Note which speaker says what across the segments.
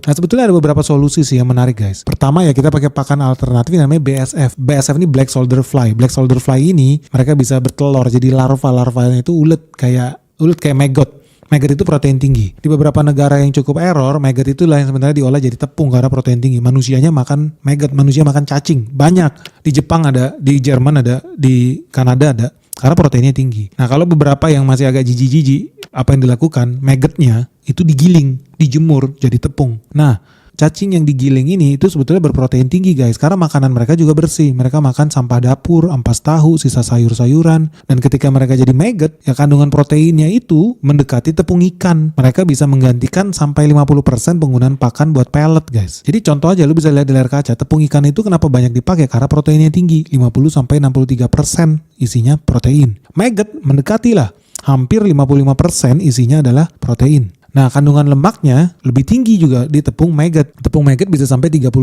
Speaker 1: Nah sebetulnya ada beberapa solusi sih yang menarik guys. Pertama ya kita pakai pakan alternatif yang namanya BSF. BSF ini Black Soldier Fly. Black Soldier Fly ini mereka bisa bertelur jadi larva-larvanya itu ulet kayak maggot. Maggot itu protein tinggi. Di beberapa negara yang cukup error, maggot itulah yang sebenarnya diolah jadi tepung karena protein tinggi. Manusianya makan maggot, manusia makan cacing. Banyak. Di Jepang ada, di Jerman ada, di Kanada ada. Karena proteinnya tinggi. Nah kalau beberapa yang masih agak jijik-jijik, apa yang dilakukan? Maggotnya itu digiling, dijemur jadi tepung. Nah cacing yang digiling ini itu sebetulnya berprotein tinggi guys. Karena makanan mereka juga bersih. Mereka makan sampah dapur, ampas tahu, sisa sayur-sayuran. Dan ketika mereka jadi maggot, ya kandungan proteinnya itu mendekati tepung ikan. Mereka bisa menggantikan sampai 50% penggunaan pakan buat pellet guys. Jadi contoh aja lu bisa lihat di layar kaca. Tepung ikan itu kenapa banyak dipakai? Karena proteinnya tinggi. 50-63% isinya protein. Maggot mendekati lah. Hampir 55% isinya adalah protein. Nah kandungan lemaknya lebih tinggi juga di tepung maggot. Tepung maggot bisa sampai 32%.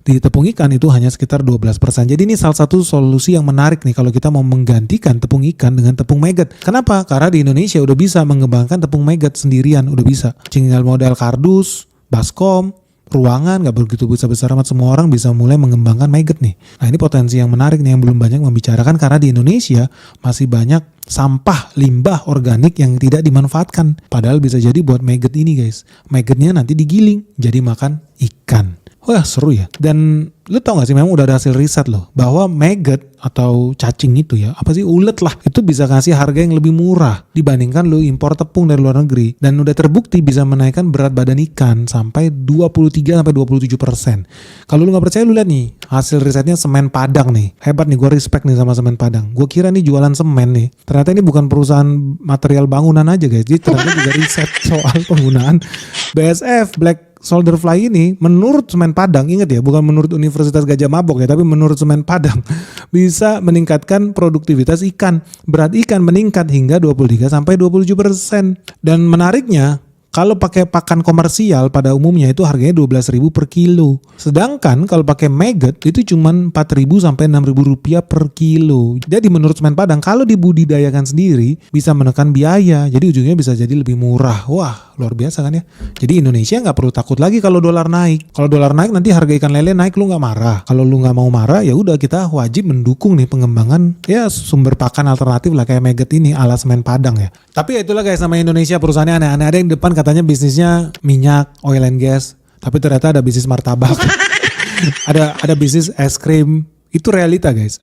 Speaker 1: Di tepung ikan itu hanya sekitar 12%. Jadi ini salah satu solusi yang menarik nih kalau kita mau menggantikan tepung ikan dengan tepung maggot. Kenapa? Karena di Indonesia udah bisa mengembangkan tepung maggot sendirian, udah bisa. Tinggal modal kardus, baskom, ruangan gak begitu besar amat, semua orang bisa mulai mengembangkan maggot nih. Nah ini potensi yang menarik nih yang belum banyak membicarakan karena di Indonesia masih banyak sampah limbah organik yang tidak dimanfaatkan. Padahal bisa jadi buat maggot ini guys. Maggotnya nanti digiling jadi makan ikan. Wah seru ya. Dan lu tau gak sih memang udah ada hasil riset loh bahwa maggot atau cacing itu ya, apa sih ulet lah, itu bisa kasih harga yang lebih murah dibandingkan lu impor tepung dari luar negeri. Dan udah terbukti bisa menaikkan berat badan ikan sampai 23-27%. Kalau lu gak percaya lu lihat nih hasil risetnya semen Padang nih. Hebat nih, gue respect nih sama semen Padang. Gue kira nih jualan semen nih. Ternyata ini bukan perusahaan material bangunan aja guys. Jadi ternyata juga riset soal penggunaan BSF Black Soldier Fly ini menurut semen Padang, ingat ya bukan menurut Universitas Gajah Mabok ya, tapi menurut semen Padang bisa meningkatkan produktivitas ikan. Berat ikan meningkat hingga 23-27%. Dan menariknya kalau pakai pakan komersial pada umumnya itu harganya 12.000 per kilo. Sedangkan kalau pakai maggot itu cuma 4.000 sampai 6.000 rupiah per kilo. Jadi menurut semen Padang kalau dibudidayakan sendiri bisa menekan biaya. Jadi ujungnya bisa jadi lebih murah. Wah luar biasa kan ya. Jadi Indonesia nggak perlu takut lagi kalau dolar naik. Kalau dolar naik nanti harga ikan lele naik, lu nggak marah. Kalau lu nggak mau marah ya udah kita wajib mendukung nih pengembangan ya sumber pakan alternatif lah kayak maggot ini ala semen Padang ya. Tapi ya itulah guys, sama Indonesia perusahaannya aneh-aneh. Ada yang depan katanya bisnisnya minyak, oil and gas, tapi ternyata ada bisnis martabak. ada bisnis es krim. Itu realita guys.